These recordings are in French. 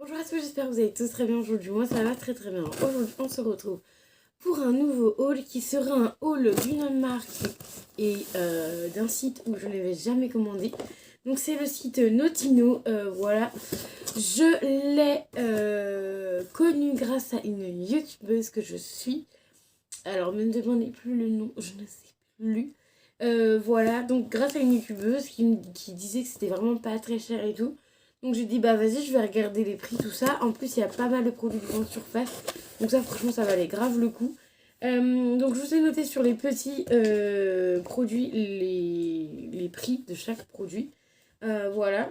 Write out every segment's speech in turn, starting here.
Bonjour à tous, j'espère que vous allez tous très bien aujourd'hui. Moi ça va très bien. Aujourd'hui on se retrouve pour un nouveau haul qui sera un haul d'une marque et d'un site où je n'avais jamais commandé. Donc c'est le site Notino, voilà. Je l'ai connu grâce à une youtubeuse que je suis. Alors ne me demandez plus le nom, je ne sais plus. Voilà, donc grâce à une youtubeuse qui disait que c'était vraiment pas très cher et tout. Donc j'ai dit bah vas-y je vais regarder les prix tout ça. En plus il y a pas mal de produits de grande surface. Donc ça franchement ça valait grave le coup. Donc je vous ai noté sur les petits produits les prix de chaque produit. Voilà.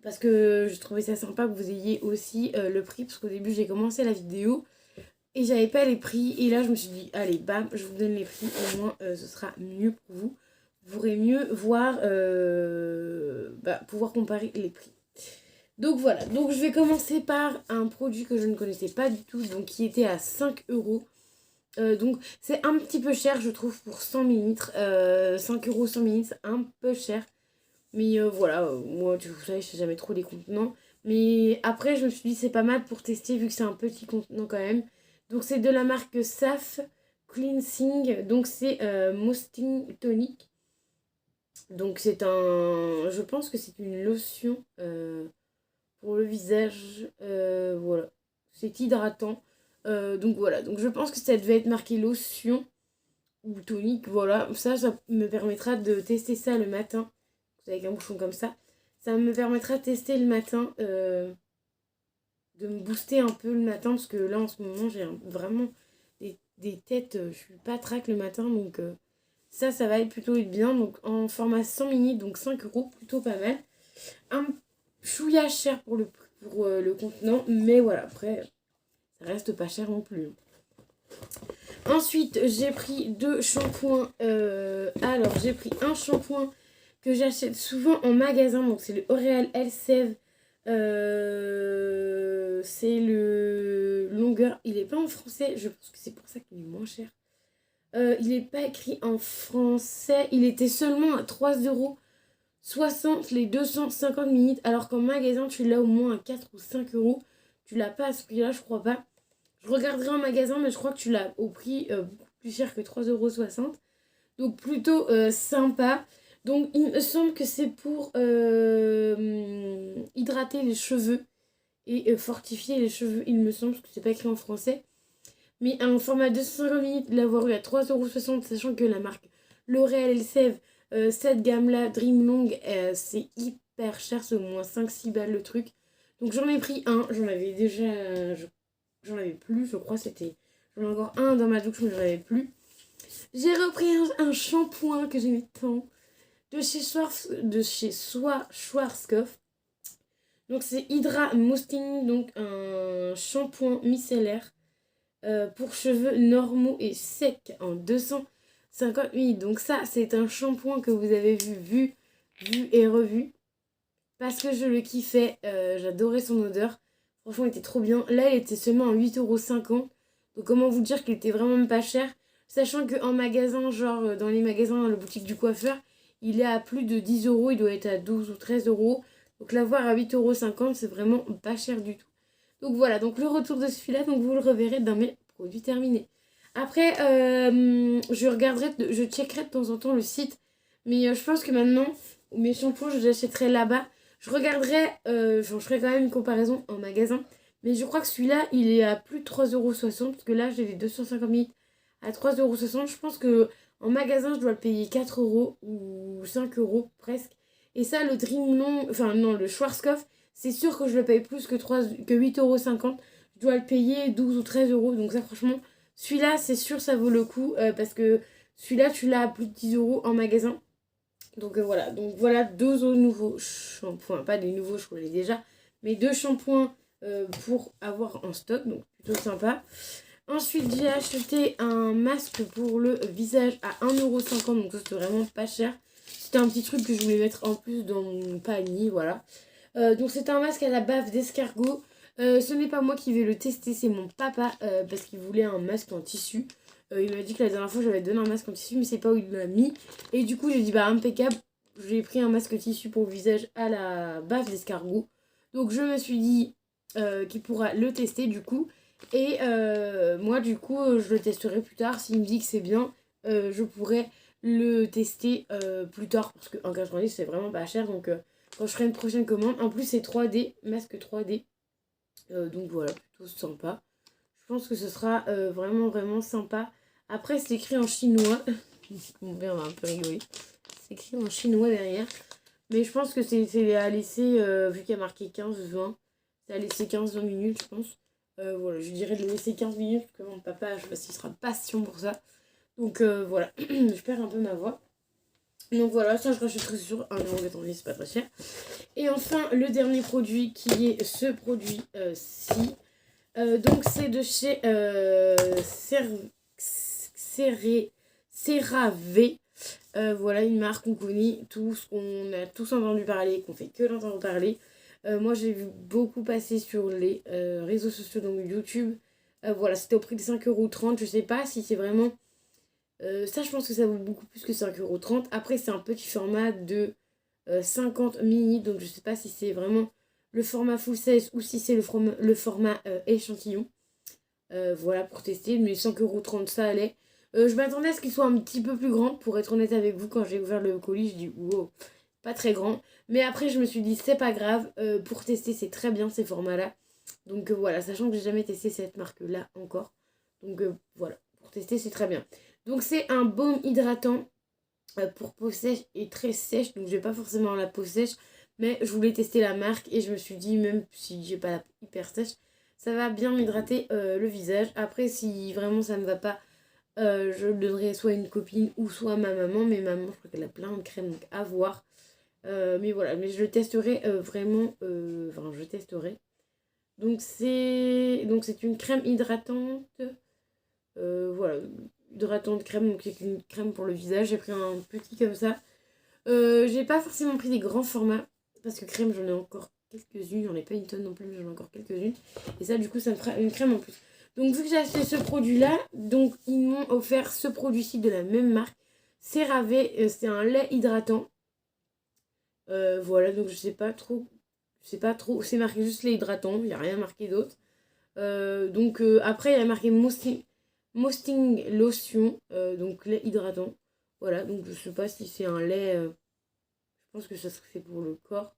Parce que je trouvais ça sympa que vous ayez aussi le prix. Parce qu'au début j'ai commencé la vidéo et j'avais pas les prix. Et là je me suis dit allez bam je vous donne les prix. Au moins ce sera mieux pour vous. Vous pourrez mieux voir, pouvoir comparer les prix. Donc voilà, donc je vais commencer par un produit que je ne connaissais pas du tout, donc qui était à 5 euros. Donc c'est un petit peu cher je trouve pour 100 millilitres. 5 euros 100 millilitres, c'est un peu cher. Mais voilà, moi vous savez je sais jamais trop les contenants. Mais après je me suis dit c'est pas mal pour tester vu que c'est un petit contenant quand même. Donc c'est de la marque SAF Cleansing, donc c'est Moisting Tonic. Donc c'est un, je pense que c'est une lotion pour le visage, voilà, c'est hydratant. Donc voilà, donc je pense que ça devait être marqué lotion ou tonique, voilà, ça me permettra de tester ça le matin, avec un bouchon comme ça me permettra de tester le matin, de me booster un peu le matin, parce que là en ce moment j'ai vraiment des têtes, je suis pas track le matin, donc ça va être plutôt bien, donc en format 100 ml, donc 5 euros, plutôt pas mal. Un chouïa cher pour le contenant, mais voilà, après ça reste pas cher non plus. Ensuite j'ai pris deux shampoings. Alors j'ai pris un shampoing que j'achète souvent en magasin, donc c'est le L'Oréal Elseve. C'est le longueur, il est pas en français, je pense que c'est pour ça qu'il est moins cher. Il n'est pas écrit en français, il était seulement à 3,60 € les 250 minutes, alors qu'en magasin tu l'as au moins à 4 ou 5 euros. Tu l'as pas à ce prix là, je crois pas. Je regarderai en magasin, mais je crois que tu l'as au prix beaucoup plus cher que 3,60 €. Donc plutôt sympa. Donc il me semble que c'est pour hydrater les cheveux et fortifier les cheveux, il me semble, parce que c'est pas écrit en français. Mais un format de 250 minutes, l'avoir eu à 3,60 €, sachant que la marque L'Oréal Elseve, cette gamme-là, Dream Long, c'est hyper cher, c'est au moins 5-6 balles le truc. Donc j'en ai pris un, j'en avais déjà, j'en avais plus, je crois, c'était... J'en ai encore un dans ma douche, mais j'en avais plus. J'ai repris un shampoing que j'aimais tant, de chez Schwarzkopf. Donc c'est Hydra Mousting, donc un shampoing micellaire pour cheveux normaux et secs en 250 ml. Donc ça, c'est un shampoing que vous avez vu et revu. Parce que je le kiffais, j'adorais son odeur. Franchement, il était trop bien. Là, il était seulement à 8,50 €. Donc comment vous dire qu'il était vraiment pas cher. Sachant qu'en magasin, genre dans les magasins, dans la boutique du coiffeur, il est à plus de 10 €. Il doit être à 12 ou 13 €. Donc l'avoir à 8,50 €, c'est vraiment pas cher du tout. Donc voilà, donc le retour de celui-là, donc vous le reverrez dans mes produits terminés. Après, je checkerai de temps en temps le site. Mais je pense que maintenant, mes shampoings, je les achèterai là-bas. Je regarderai, je ferai quand même une comparaison en magasin. Mais je crois que celui-là, il est à plus de 3,60 €. Parce que là, j'ai les 250 ml à 3,60 €. Je pense que en magasin, je dois le payer 4 € ou 5 € presque. Et ça, le Dream Long, enfin non, le Schwarzkopf, c'est sûr que je le paye plus que 8,50 €. Je dois le payer 12 ou 13 €. Donc ça, franchement, celui-là, c'est sûr, ça vaut le coup. Parce que celui-là, tu l'as à plus de 10 € en magasin. Donc voilà deux nouveaux shampoings, pas des nouveaux, je connais déjà, mais deux shampoings pour avoir en stock, donc plutôt sympa. Ensuite j'ai acheté un masque pour le visage à 1,50 €, donc ça c'était vraiment pas cher. C'était un petit truc que je voulais mettre en plus dans mon panier, voilà. Donc c'est un masque à la bave d'escargot. Ce n'est pas moi qui vais le tester, c'est mon papa, parce qu'il voulait un masque en tissu. Il m'a dit que la dernière fois j'avais donné un masque en tissu, mais c'est pas où il l'a mis. Et du coup j'ai dit bah impeccable, j'ai pris un masque tissu pour le visage à la bave d'escargot. Donc je me suis dit qui pourra le tester du coup. Et moi du coup je le testerai plus tard. S'il me dit que c'est bien, je pourrai le tester plus tard. Parce que 1,90 c'est vraiment pas cher. Donc quand je ferai une prochaine commande. En plus c'est 3D, masque 3D. Donc voilà, plutôt sympa. Je pense que ce sera vraiment vraiment sympa. Après c'est écrit en chinois. Mon père va un peu rigoler. C'est écrit en chinois derrière. Mais je pense que c'est à laisser, vu qu'il y a marqué 15-20, c'est à laisser 15-20 minutes, je pense. Voilà, je dirais de le laisser 15 minutes, parce que mon papa, je sais pas s'il sera patient pour ça. Donc voilà, je perds un peu ma voix. Donc voilà, ça je rachèterai sur 1,90€, c'est pas très cher. Et enfin, le dernier produit qui est ce produit-ci. Donc c'est de chez CeraVe. Voilà une marque qu'on connaît tous, qu'on a tous entendu parler, qu'on fait que d'entendre parler. Moi j'ai vu beaucoup passer sur les réseaux sociaux, donc YouTube. Voilà, c'était au prix de 5,30€. Je sais pas si c'est vraiment... ça je pense que ça vaut beaucoup plus que 5,30€. Après c'est un petit format de 50 mini, donc je sais pas si c'est vraiment le format full size ou si c'est le format échantillon. Voilà pour tester, mais 5,30€ ça allait. Je m'attendais à ce qu'il soit un petit peu plus grand, pour être honnête avec vous. Quand j'ai ouvert le colis, je dis wow, pas très grand. Mais après, je me suis dit, c'est pas grave, pour tester, c'est très bien ces formats-là. Donc voilà, sachant que j'ai jamais testé cette marque-là encore. Donc voilà, pour tester, c'est très bien. Donc c'est un baume hydratant pour peau sèche et très sèche. Donc j'ai pas forcément la peau sèche, mais je voulais tester la marque et je me suis dit, même si j'ai pas la peau hyper sèche, ça va bien m'hydrater le visage. Après, si vraiment ça me va pas, je le donnerai soit à une copine ou soit à ma maman. Mais maman, je crois qu'elle a plein de crèmes, donc à voir. Mais voilà, mais je le testerai vraiment. Enfin, je testerai. Donc c'est une crème hydratante. Voilà, hydratante crème. Donc c'est une crème pour le visage. J'ai pris un petit comme ça. J'ai pas forcément pris des grands formats. Parce que crème, j'en ai encore quelques-unes. J'en ai pas une tonne non plus, mais j'en ai encore quelques-unes. Et ça, du coup, ça me fera une crème en plus. Donc, vu que j'ai acheté ce produit-là, donc ils m'ont offert ce produit-ci de la même marque. CeraVe, c'est un lait hydratant. Voilà, donc je sais pas trop. Je sais pas trop. C'est marqué juste lait hydratant. Il n'y a rien marqué d'autre. Donc, après, il y a marqué Mosting Lotion. Donc, lait hydratant. Voilà, donc je sais pas si c'est un lait. Je pense que ça serait fait pour le corps.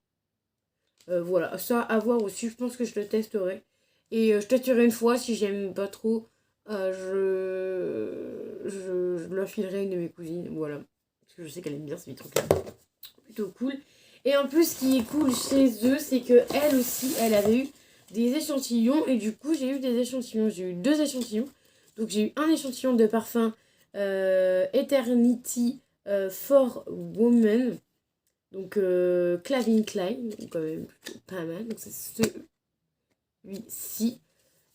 Voilà, ça à voir aussi. Je pense que je le testerai. Et je testerai une fois. Si j'aime pas trop, je leur filerai une de mes cousines. Voilà. Parce que je sais qu'elle aime bien ces trucs-là. Plutôt cool. Et en plus, ce qui est cool chez eux, c'est que elle aussi, elle avait eu des échantillons. Et du coup, j'ai eu des échantillons. J'ai eu 2 échantillons. Donc, j'ai eu un échantillon de parfum Eternity for Woman. Donc, Calvin Klein, donc quand même plutôt pas mal. Donc, c'est celui-ci.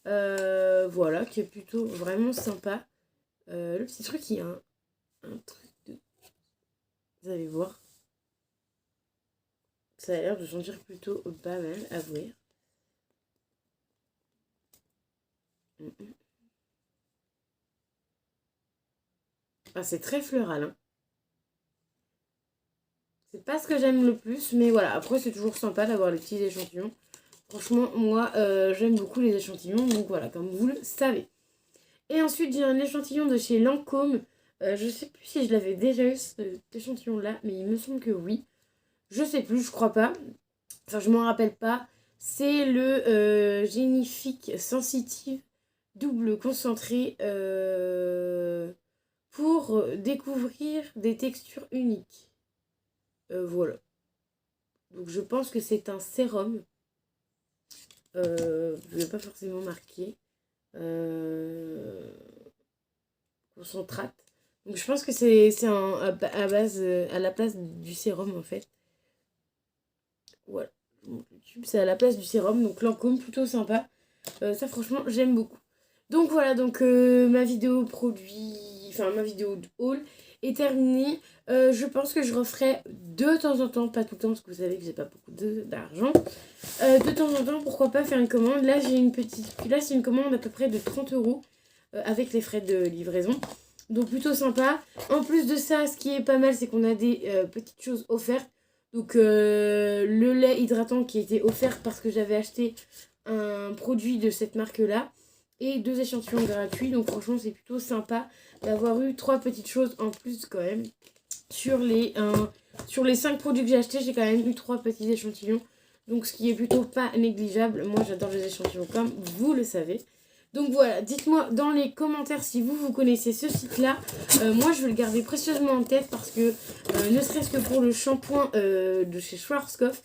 Voilà, qui est plutôt vraiment sympa. Le petit truc, il y a un truc de... Vous allez voir. Ça a l'air de sentir plutôt pas mal, à voir. Ah, c'est très floral, hein. C'est pas ce que j'aime le plus, mais voilà. Après, c'est toujours sympa d'avoir les petits échantillons. Franchement, moi, j'aime beaucoup les échantillons. Donc voilà, comme vous le savez. Et ensuite, j'ai un échantillon de chez Lancôme. Je sais plus si je l'avais déjà eu, cet échantillon-là, mais il me semble que oui. Je sais plus, je crois pas. Enfin, je m'en rappelle pas. C'est le Génifique Sensitive double concentré pour découvrir des textures uniques. Voilà. Donc, je pense que c'est un sérum. Je ne vais pas forcément marquer. Concentrate. Donc je pense que c'est à base, à la place du sérum en fait. Voilà. C'est à la place du sérum. Donc Lancôme, plutôt sympa. Ça franchement j'aime beaucoup. Donc voilà, donc ma vidéo produit, enfin ma vidéo de haul est terminée. Je pense que je referai de temps en temps, pas tout le temps parce que vous savez que j'ai pas beaucoup d'argent. De temps en temps, pourquoi pas faire une commande. Là j'ai une petite, là c'est une commande à peu près de 30€ avec les frais de livraison. Donc plutôt sympa. En plus de ça, ce qui est pas mal, c'est qu'on a des petites choses offertes. Donc le lait hydratant qui a été offert parce que j'avais acheté un produit de cette marque-là et 2 échantillons gratuits. Donc franchement, c'est plutôt sympa d'avoir eu 3 petites choses en plus quand même. Sur les 5 produits que j'ai achetés, j'ai quand même eu 3 petits échantillons. Donc ce qui est plutôt pas négligeable. Moi, j'adore les échantillons comme vous le savez. Donc voilà, dites-moi dans les commentaires si vous connaissez ce site-là. Moi, je vais le garder précieusement en tête parce que, ne serait-ce que pour le shampoing de chez Schwarzkopf,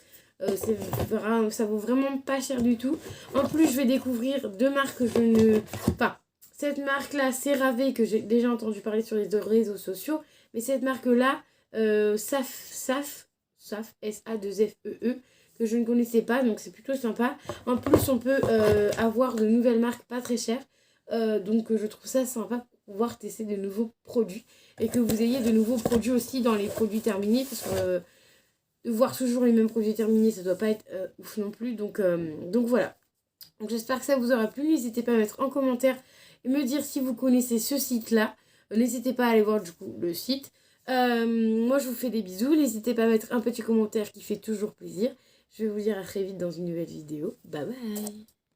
ça vaut vraiment pas cher du tout. En plus, je vais découvrir 2 marques que je ne... Enfin, cette marque-là, CeraVe, que j'ai déjà entendu parler sur les réseaux sociaux. Mais cette marque-là, SAF, S-A-2-F-E-E, que je ne connaissais pas, donc c'est plutôt sympa. En plus, on peut avoir de nouvelles marques pas très chères. Donc je trouve ça sympa pour pouvoir tester de nouveaux produits. Et que vous ayez de nouveaux produits aussi dans les produits terminés. Parce que de voir toujours les mêmes produits terminés, ça doit pas être ouf non plus. Donc voilà. Donc j'espère que ça vous aura plu. N'hésitez pas à mettre en commentaire et me dire si vous connaissez ce site-là. N'hésitez pas à aller voir du coup le site. Moi je vous fais des bisous. N'hésitez pas à mettre un petit commentaire qui fait toujours plaisir. Je vais vous dire à très vite dans une nouvelle vidéo. Bye bye.